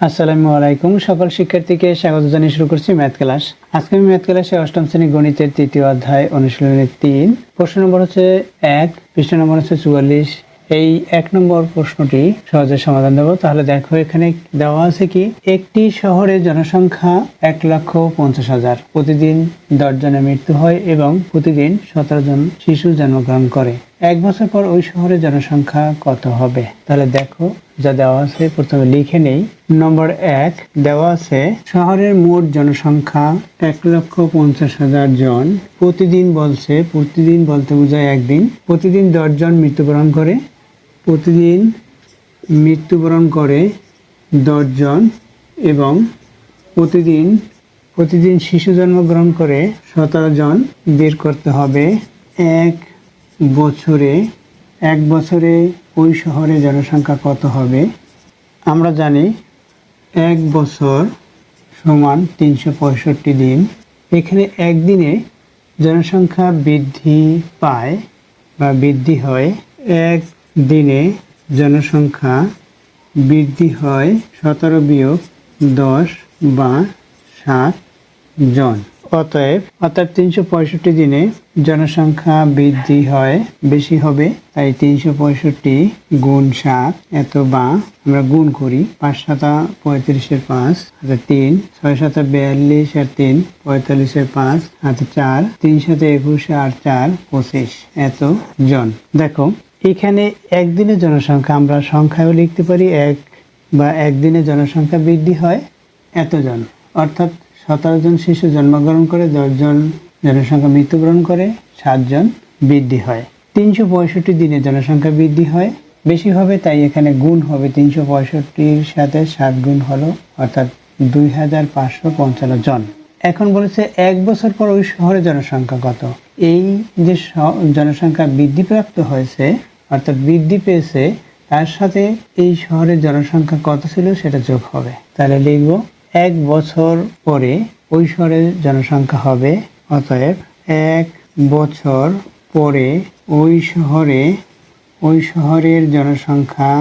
আসসালামু আলাইকুম। সকল শিক্ষার্থীকে স্বাগত জানিয়ে শুরু করছি ম্যাথ ক্লাস। আজকে আমি ম্যাথ ক্লাসে অষ্টম শ্রেণী গণিতের তৃতীয় অধ্যায় অনুশীলনী 3, প্রশ্ন নম্বর হচ্ছে 1, পৃষ্ঠা নম্বর হচ্ছে 44। এই 1 নম্বর প্রশ্নটি সহজে সমাধান দেব। তাহলে দেখো, এখানে দেওয়া আছে কি, একটি শহরের জনসংখ্যা 1,50,000, প্রতিদিন 10 জনের মৃত্যু হয় এবং প্রতিদিন 17 জন শিশু জন্মগ্রহণ করে। 1 বছর পর ওই শহরের জনসংখ্যা কত হবে? তাহলে দেখো, যা দেওয়া আছে প্রথমে লিখে নেই। নম্বর 1 দেওয়া আছে, শহরের মোট জনসংখ্যা 1,50,000 জন। প্রতিদিন বলছে, প্রতিদিন বলতে বোঝায় একদিন। প্রতিদিন 10 জন মৃত্যুবরণ করে, প্রতিদিন মৃত্যুবরণ করে 10 জন এবং প্রতিদিন শিশু জন্মগ্রহণ করে 17 জন। বের করতে হবে এক বছরে ওই শহরে জনসংখ্যা কত হবে। আমরা জানি 1 বছর সমান 365 দিন। এখানে একদিনে জনসংখ্যা বৃদ্ধি পায় বা বৃদ্ধি হয়। একদিনে জনসংখ্যা বৃদ্ধি হয় 17 বিয়োগ 10 বা 7 জন। অর্থাৎ 365 দিনে জনসংখ্যা বৃদ্ধি হয়, বেশি হবে। তাই 365 গুণ 7, এত বা আমরা গুণ করি। 5 7 35 5 হাতে 3, 6 7 42 আর 3 45 5 হাতে 4, 3 7 21 আর 4 25, এত জন। দেখো, এখানে একদিনের জনসংখ্যা আমরা সংখ্যাও লিখতে পারি, বা একদিনে জনসংখ্যা বৃদ্ধি হয় এতজন। অর্থাৎ 17 জন শিশু জন্মগ্রহণ করে, 10 জন জনসংখ্যা মৃত্যুবরণ করে, 7 জন বৃদ্ধি হয়। 365 দিনে জনসংখ্যা বৃদ্ধি হয়, বেশি হবে, তাই এখানে গুণ হবে। 365-র সাথে 7 গুণ হলো, অর্থাৎ 2555 জন। এখন বলেছে 1 বছর পর ওই শহরের জনসংখ্যা কত। এই যে জনসংখ্যা বৃদ্ধিপ্রাপ্ত হয়েছে, অর্থাৎ বৃদ্ধি পেয়েছে, তার সাথে এই শহরের জনসংখ্যা কত ছিল সেটা যোগ হবে। তাহলে লিখব 1 বছর পরে ওই শহরের জনসংখ্যা হবে। অতএব 1 বছর পরে ওই শহরের জনসংখ্যা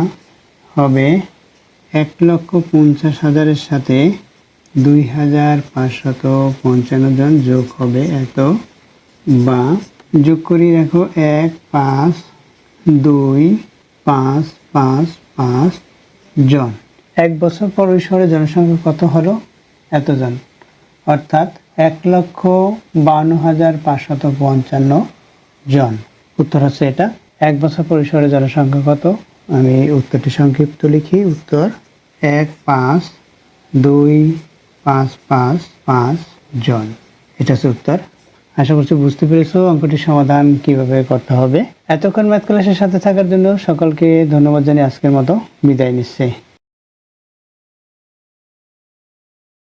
হবে 1,50,000-এর সাথে 2,555 জন যোগ হবে এত, বা যোগ করি। দেখো, 1 5 2 5 5 5 জন। 1 বছর পর ওই শহরের জনসংখ্যা কত হলো? এতজন। অর্থাৎ 1,52,555 জন। উত্তর হচ্ছে এটা। 1 বছর পর ওই শহরের জনসংখ্যা কত? আমি উত্তরটি সংক্ষিপ্ত লিখি। উত্তর 1 5 2 5 5 5 জন। এটা হচ্ছে উত্তর। আশা করছি বুঝতে পেরেছো অঙ্কটির সমাধান কিভাবে করতে হবে। এতক্ষণ ম্যাথ ক্লাসের সাথে থাকার জন্য সকলকে ধন্যবাদ জানিয়ে আজকের মতো বিদায় নিচ্ছি।